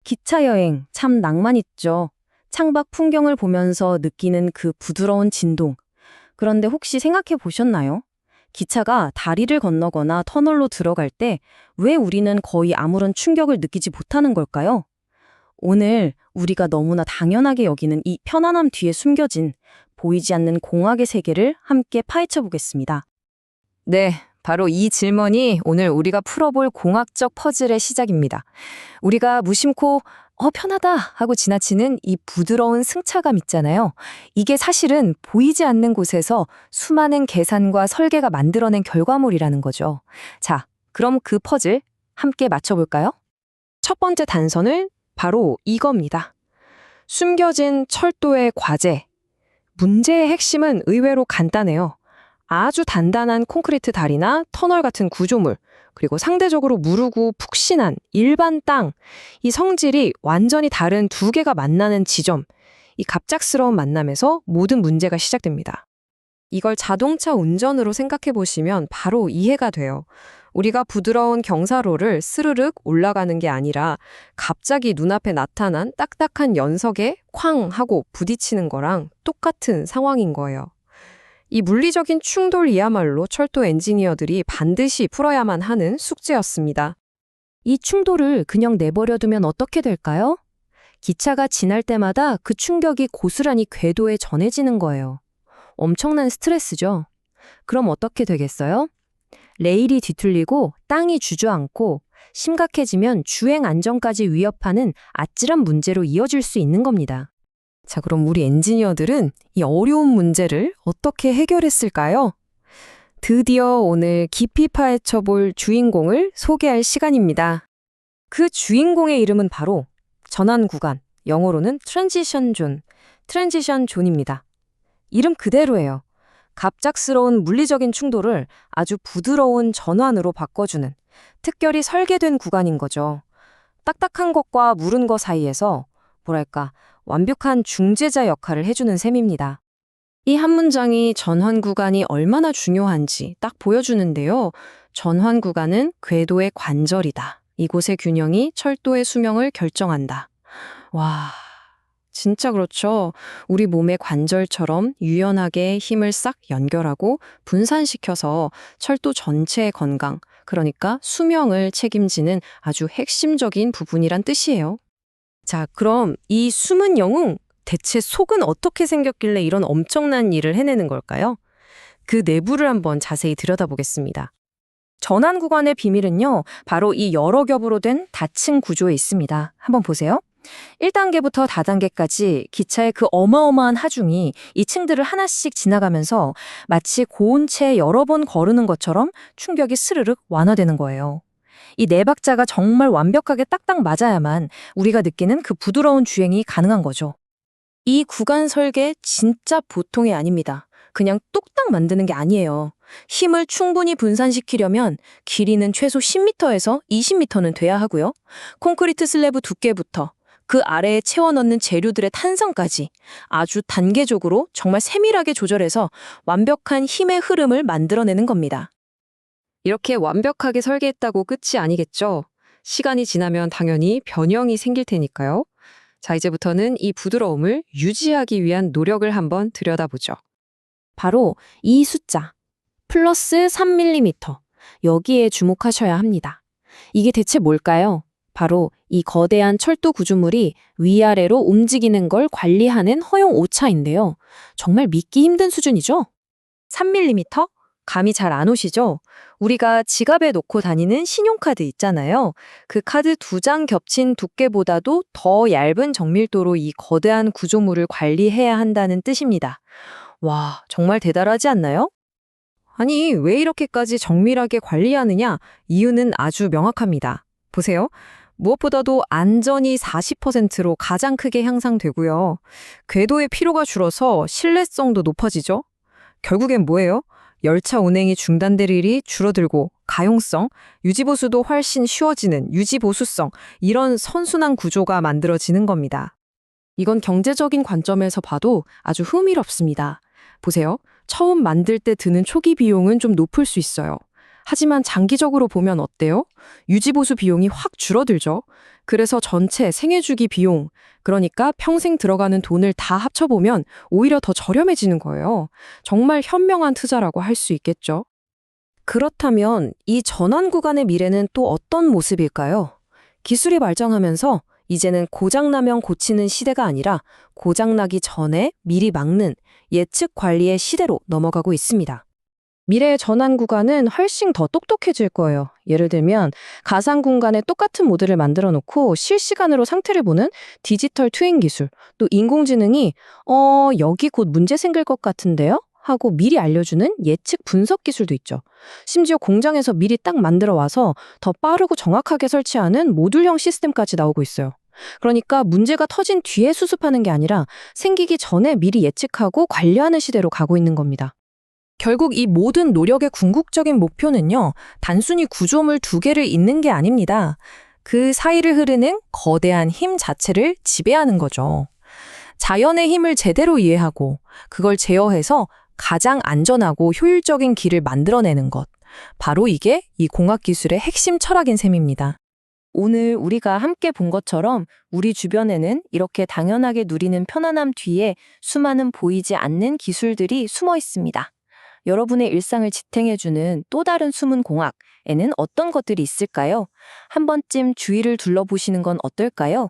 기차 여행 참 낭만 있죠. 창밖 풍경을 보면서 느끼는 그 부드러운 진동. 그런데 혹시 생각해 보셨나요? 기차가 다리를 건너거나 터널로 들어갈 때 왜 우리는 거의 아무런 충격을 느끼지 못하는 걸까요? 오늘 우리가 너무나 당연하게 여기는 이 편안함 뒤에 숨겨진 보이지 않는 공학의 세계를 함께 파헤쳐 보겠습니다. 네, 바로 이 질문이 오늘 우리가 풀어볼 공학적 퍼즐의 시작입니다. 우리가 무심코 편하다 하고 지나치는 이 부드러운 승차감 있잖아요. 이게 사실은 보이지 않는 곳에서 수많은 계산과 설계가 만들어낸 결과물이라는 거죠. 자, 그럼 그 퍼즐 함께 맞춰볼까요? 첫 번째 단서는 바로 이겁니다. 숨겨진 철도의 과제. 문제의 핵심은 의외로 간단해요. 아주 단단한 콘크리트 다리나 터널 같은 구조물, 그리고 상대적으로 무르고 푹신한 일반 땅, 이 성질이 완전히 다른 두 개가 만나는 지점, 이 갑작스러운 만남에서 모든 문제가 시작됩니다. 이걸 자동차 운전으로 생각해 보시면 바로 이해가 돼요. 우리가 부드러운 경사로를 스르륵 올라가는 게 아니라 갑자기 눈앞에 나타난 딱딱한 연석에 쾅 하고 부딪히는 거랑 똑같은 상황인 거예요. 이 물리적인 충돌이야말로 철도 엔지니어들이 반드시 풀어야만 하는 숙제였습니다. 이 충돌을 그냥 내버려두면 어떻게 될까요? 기차가 지날 때마다 그 충격이 고스란히 궤도에 전해지는 거예요. 엄청난 스트레스죠. 그럼 어떻게 되겠어요? 레일이 뒤틀리고 땅이 주저앉고 심각해지면 주행 안전까지 위협하는 아찔한 문제로 이어질 수 있는 겁니다. 자, 그럼 우리 엔지니어들은 이 어려운 문제를 어떻게 해결했을까요? 드디어 오늘 깊이 파헤쳐볼 주인공을 소개할 시간입니다. 그 주인공의 이름은 바로 전환 구간, 영어로는 트랜지션 존입니다. 이름 그대로예요. 갑작스러운 물리적인 충돌을 아주 부드러운 전환으로 바꿔주는 특별히 설계된 구간인 거죠. 딱딱한 것과 무른 것 사이에서 뭐랄까 완벽한 중재자 역할을 해주는 셈입니다. 이 한 문장이 전환 구간이 얼마나 중요한지 딱 보여주는데요. 전환 구간은 궤도의 관절이다. 이곳의 균형이 철도의 수명을 결정한다. 와, 진짜 그렇죠. 우리 몸의 관절처럼 유연하게 힘을 싹 연결하고 분산시켜서 철도 전체의 건강, 그러니까 수명을 책임지는 아주 핵심적인 부분이란 뜻이에요. 자, 그럼 이 숨은 영웅, 대체 속은 어떻게 생겼길래 이런 엄청난 일을 해내는 걸까요? 그 내부를 한번 자세히 들여다보겠습니다. 전환 구간의 비밀은요, 바로 이 여러 겹으로 된 다층 구조에 있습니다. 한번 보세요. 1단계부터 다단계까지 기차의 그 어마어마한 하중이 이 층들을 하나씩 지나가면서 마치 고온체에 여러 번 거르는 것처럼 충격이 스르륵 완화되는 거예요. 이 네 박자가 정말 완벽하게 딱딱 맞아야만 우리가 느끼는 그 부드러운 주행이 가능한 거죠. 이 구간 설계 진짜 보통이 아닙니다. 그냥 뚝딱 만드는 게 아니에요. 힘을 충분히 분산시키려면 길이는 최소 10m에서 20m는 돼야 하고요. 콘크리트 슬래브 두께부터 그 아래에 채워 넣는 재료들의 탄성까지 아주 단계적으로 정말 세밀하게 조절해서 완벽한 힘의 흐름을 만들어내는 겁니다. 이렇게 완벽하게 설계했다고 끝이 아니겠죠? 시간이 지나면 당연히 변형이 생길 테니까요. 자, 이제부터는 이 부드러움을 유지하기 위한 노력을 한번 들여다보죠. 바로 이 숫자, 플러스 3mm. 여기에 주목하셔야 합니다. 이게 대체 뭘까요? 바로 이 거대한 철도 구조물이 위아래로 움직이는 걸 관리하는 허용 오차인데요. 정말 믿기 힘든 수준이죠? 3mm? 감이 잘 안 오시죠? 우리가 지갑에 놓고 다니는 신용카드 있잖아요. 그 카드 2장 겹친 두께보다도 더 얇은 정밀도로 이 거대한 구조물을 관리해야 한다는 뜻입니다. 와, 정말 대단하지 않나요? 아니, 왜 이렇게까지 정밀하게 관리하느냐? 이유는 아주 명확합니다. 보세요. 무엇보다도 안전이 40%로 가장 크게 향상되고요. 궤도의 피로가 줄어서 신뢰성도 높아지죠. 결국엔 뭐예요? 열차 운행이 중단될 일이 줄어들고 가용성, 유지보수도 훨씬 쉬워지는 유지보수성, 이런 선순환 구조가 만들어지는 겁니다. 이건 경제적인 관점에서 봐도 아주 흥미롭습니다. 보세요. 처음 만들 때 드는 초기 비용은 좀 높을 수 있어요. 하지만 장기적으로 보면 어때요? 유지보수 비용이 확 줄어들죠. 그래서 전체 생애주기 비용, 그러니까 평생 들어가는 돈을 다 합쳐보면 오히려 더 저렴해지는 거예요. 정말 현명한 투자라고 할 수 있겠죠. 그렇다면 이 전환 구간의 미래는 또 어떤 모습일까요? 기술이 발전하면서 이제는 고장나면 고치는 시대가 아니라 고장나기 전에 미리 막는 예측 관리의 시대로 넘어가고 있습니다. 미래의 전환 구간은 훨씬 더 똑똑해질 거예요. 예를 들면 가상 공간에 똑같은 모델을 만들어 놓고 실시간으로 상태를 보는 디지털 트윈 기술, 또 인공지능이 여기 곧 문제 생길 것 같은데요? 하고 미리 알려주는 예측 분석 기술도 있죠. 심지어 공장에서 미리 딱 만들어 와서 더 빠르고 정확하게 설치하는 모듈형 시스템까지 나오고 있어요. 그러니까 문제가 터진 뒤에 수습하는 게 아니라 생기기 전에 미리 예측하고 관리하는 시대로 가고 있는 겁니다. 결국 이 모든 노력의 궁극적인 목표는요, 단순히 구조물 두 개를 잇는 게 아닙니다. 그 사이를 흐르는 거대한 힘 자체를 지배하는 거죠. 자연의 힘을 제대로 이해하고 그걸 제어해서 가장 안전하고 효율적인 길을 만들어내는 것. 바로 이게 이 공학기술의 핵심 철학인 셈입니다. 오늘 우리가 함께 본 것처럼 우리 주변에는 이렇게 당연하게 누리는 편안함 뒤에 수많은 보이지 않는 기술들이 숨어 있습니다. 여러분의 일상을 지탱해주는 또 다른 숨은 공학에는 어떤 것들이 있을까요? 한 번쯤 주위를 둘러보시는 건 어떨까요?